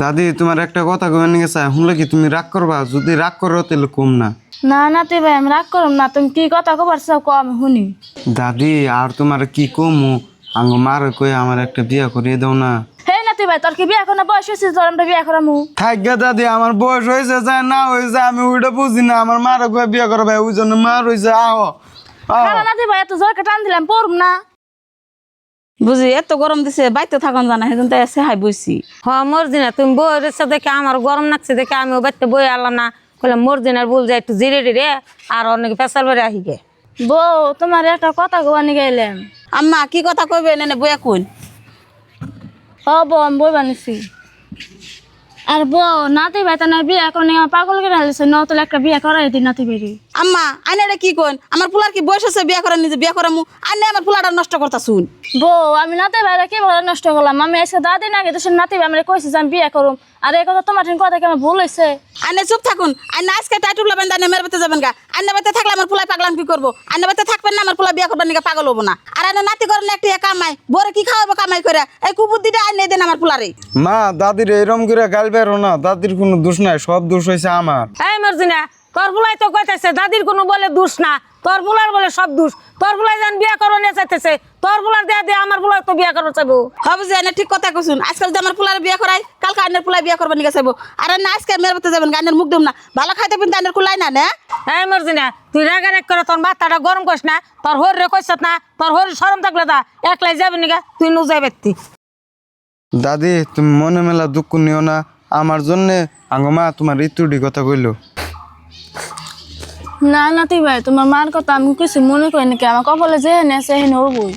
দাদি তোমার একটা কথা কয়ে নিয়ে গেছে শুনলে কি তুমি রাগ করবা? যদি রাগ করো তাহলে কম না। না নাতি ভাই আমি রাগ করম না, তুমি কি কথা কবার চাও কও আমি শুনি। দাদি আর তোমার কি কমু, আঙ্গ মার কয়ে আমার একটা বিয়া করিয়ে দাও না। হে নাতি ভাই তোর কি বিয়া করার বয়স হয়েছে তোর আমরা বিয়া করামু? থাকবে দাদি, আমার বয়স হয়েছে যায় না হয়েছে আমি ওইটা বুঝি না। আমার মার কয়ে বিয়া করো ভাই, ওই জন্য মার হয়েছে। আহো খালা নাতি ভাই এত জোরকে টান দিলাম পড়ম না। বুঝি এত গরম দিছে বাইতে থাকুন জানা সেদিন তাই আছে হাই বইছি। মর্জিনা তুমি বই রেছে দেখে আমার গরম লাগছে দেখে আমি বাড়িতে বই আলাম না, কইলাম মর্জিনার বল যায় একটু জিরে রে আর অনেক পেশাল বেড়ে আহি গে। বউ তোমার একটা কথা গোয়ানি গাইলাম। আম্মা কি কথা কইবে এনে বইয়া কোন? ও বউ আমি বই বানিয়েছি। আর বউ নাতি ভাই তো না বিয়া করে পাগল করে হালিছে নতলে একটা বিয়া করাই দিই নাতি ভাই। আম্মা আইনে এটা কি কোন? আমার পোলার কি বয়স আছে বিয়া করার, নিজে বিয়া করামু? আইনে আমার পোলাটা নষ্ট করতা শুন। বউ আমি নাতি ভাইরা কি বলে নষ্ট করলাম? আমি আজকে দাদি না গেছে নাতি ভাই আমরা কইছি যে আমি বিয়া করুম, আর এই কথা তোমার কথা কি আমার ভুল হয়েছে? আইনে চুপ থাকুন। আইনে আজকে টাইটুল লাবেন দানে মেরে বেতে যাবেন গা। আইনে বেতে থাকলে আমার পোলাই পাগলাম কি করবো? আইনে বেতে থাকবেন না আমার পোলা বিয়া করবেন নাকি পাগল হবো না? আর আইনে নাতি করেন একটি কামাই বরে কি খাওয়াবো কামাই করে? এই কুবুদ্দিটা আইনে দেন আমার পোলারে। মা দাদির এরম করে গাল বেরো না, দাদির কোনো দোষ নাই, সব দোষ হয়েছে আমার। এই মর্জিনা তোর বুলাই তো কইতেছে দাদির কোনো বলে দোষ না, তোর বুলার বলে সব দোষ। তোর বুলাই যান বিয়া করো নিয়ে চাইতেছে, তোর বুলার দেয়া দিয়ে আমার বুলাই তো বিয়া করো চাইবো। হবে যে আইনে ঠিক কথা কইছুন। আজকাল যদি আমার পোলারে বিয়া করাই কালকে আইনের পোলাই বিয়া করবেন নিকে চাইবো। আর আইনে আজকে মেরে বেতে যাবেন গানের মুখ দেব না, ভালো খাইতে পিনতে আইনের কুলাই না না। এই মর্জিনা তুই রাগারাগ করে তোর মাথাটা গরম করিস না, তোর হরি রে কইছত না, তোর হরি শরম থাকলে দা একলাই যাবি নিকা তুই নু যাই ব্যক্তি। দাদি তুমি মনে মেলা দুঃখ নিও না আমার জন্যে। আঙ্গ মা তোমার ইতুটি কথা কইলো। না নাতি ভাই তোমার মার কথা আমি কিছু মনে করি নাকি, আমার কপালে যে নেছে হেন হবই।